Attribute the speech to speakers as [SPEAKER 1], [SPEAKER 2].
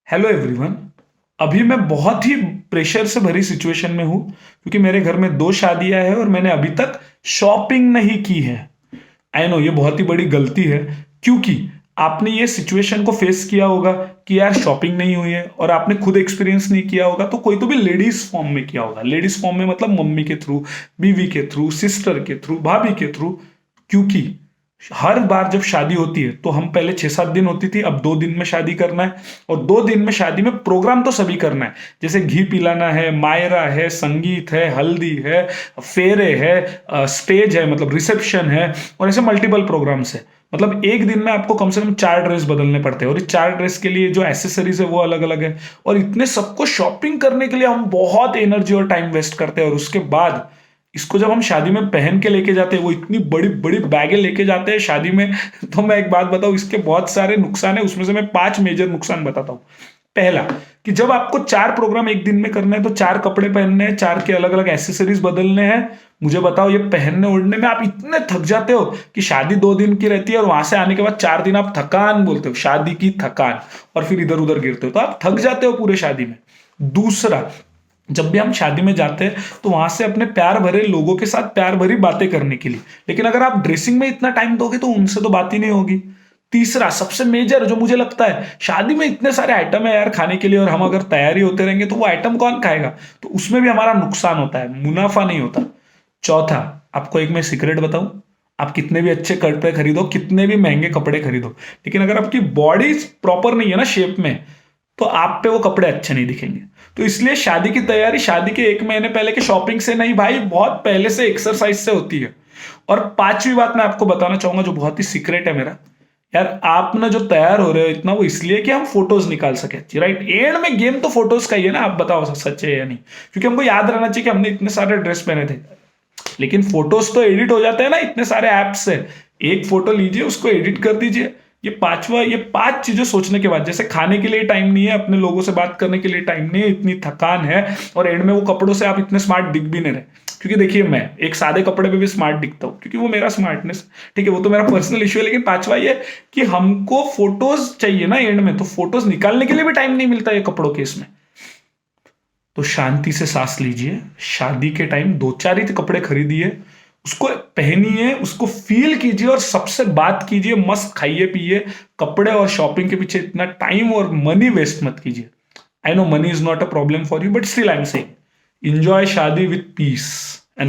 [SPEAKER 1] Hello everyone. अभी मैं बहुत ही प्रेशर से भरी सिचुएशन में हूँ क्योंकि मेरे घर में दो शादियां हैं और मैंने अभी तक शॉपिंग नहीं की है। आई नो ये बहुत ही बड़ी गलती है क्योंकि आपने ये सिचुएशन को फेस किया होगा कि यार शॉपिंग नहीं हुई है और आपने खुद एक्सपीरियंस नहीं किया होगा, तो कोई तो भी लेडीज फॉर्म में किया होगा। लेडीज फॉर्म में मतलब मम्मी के थ्रू, बीवी के थ्रू, सिस्टर के थ्रू, भाभी के थ्रू। क्योंकि हर बार जब शादी होती है तो हम पहले 6-7 दिन होती थी, अब 2 दिन में शादी करना है। और 2 दिन में शादी में प्रोग्राम तो सभी करना है, जैसे घी पिलाना है, मायरा है, संगीत है, हल्दी है, फेरे है, स्टेज है मतलब रिसेप्शन है, और ऐसे मल्टीपल प्रोग्राम्स है। मतलब एक दिन में आपको कम से कम 4 ड्रेस बदलने पड़ते हैं और इस 4 ड्रेस के लिए जो एसेसरीज है वो अलग अलग है। और इतने सबको शॉपिंग करने के लिए हम बहुत एनर्जी और टाइम वेस्ट करते हैं, और उसके बाद इसको जब हम शादी में पहन के लेके जाते हैं, वो इतनी बड़ी बड़ी बैगें लेके जाते हैं शादी में। तो मैं एक बात बताऊं, इसके बहुत सारे नुकसान है, उसमें से मैं 5 मेजर नुकसान बताता हूं। पहला, कि जब आपको 4 प्रोग्राम एक दिन में करने हैं तो 4 कपड़े पहनने हैं, 4 के अलग अलग एसेसरीज बदलने हैं। मुझे बताओ, ये पहनने ओढ़ने में आप इतने थक जाते हो कि शादी 2 दिन की रहती है और वहां से आने के बाद 4 दिन आप थकान बोलते हो, शादी की थकान, और फिर इधर उधर गिरते हो, तो आप थक जाते हो पूरे शादी में। दूसरा, जब भी हम शादी में जाते हैं तो वहां से अपने प्यार भरे लोगों के साथ प्यार भरी बातें करने के लिए, लेकिन अगर आप ड्रेसिंग में इतना टाइम दोगे तो उनसे तो बात ही नहीं होगी। तीसरा, सबसे मेजर जो मुझे लगता है, शादी में इतने सारे आइटम है यार खाने के लिए, और हम अगर तैयारी होते रहेंगे तो वो आइटम कौन खाएगा, तो उसमें भी हमारा नुकसान होता है, मुनाफा नहीं होता। चौथा, आपको एक मैं सीक्रेट बताऊं, आप कितने भी अच्छे कपड़े खरीदो, कितने भी महंगे कपड़े खरीदो, लेकिन अगर आपकी बॉडी प्रॉपर नहीं है ना शेप में, तो आप पे वो कपड़े अच्छे नहीं दिखेंगे। तो इसलिए शादी की तैयारी शादी के 1 महीने पहले के शॉपिंग से नहीं भाई, बहुत पहले से एक्सरसाइज से होती है। और पांचवी बात मैं आपको बताना चाहूंगा जो बहुत ही सीक्रेट है मेरा, यार आप ना जो तैयार हो रहे हो इतना, वो इसलिए कि हम फोटोज निकाल सके अच्छी, राइट। एंड में गेम तो फोटोज का ही है ना, आप बताओ सच है या नहीं, क्योंकि हमको याद रहना चाहिए कि हमने इतने सारे ड्रेस पहने थे। लेकिन फोटोज तो एडिट हो जाते हैं ना इतने सारे ऐप से। एक फोटो लीजिए, उसको एडिट कर दीजिए। ये पांचवा, ये 5 चीजें सोचने के बाद, जैसे खाने के लिए टाइम नहीं है, अपने लोगों से बात करने के लिए टाइम नहीं है, इतनी थकान है, और एंड में वो कपड़ों से आप इतने स्मार्ट दिख भी नहीं रहे। क्योंकि देखिए, मैं एक सादे कपड़े पे भी स्मार्ट दिखता हूँ क्योंकि वो मेरा स्मार्टनेस, ठीक है, वो तो मेरा पर्सनल इश्यू है। लेकिन पांचवा ये कि हमको फोटोज चाहिए ना एंड में, तो फोटोज निकालने के लिए भी टाइम नहीं मिलता ये कपड़ों के इसमें। तो शांति से सांस लीजिए, शादी के टाइम 2-4 ही कपड़े खरीदिए, उसको पहनिए, उसको फील कीजिए, और सबसे बात कीजिए, मस्त खाइए पिए। कपड़े और शॉपिंग के पीछे इतना टाइम और मनी वेस्ट मत कीजिए। I know money is not a problem for you, but still I am saying, enjoy शादी विथ पीस।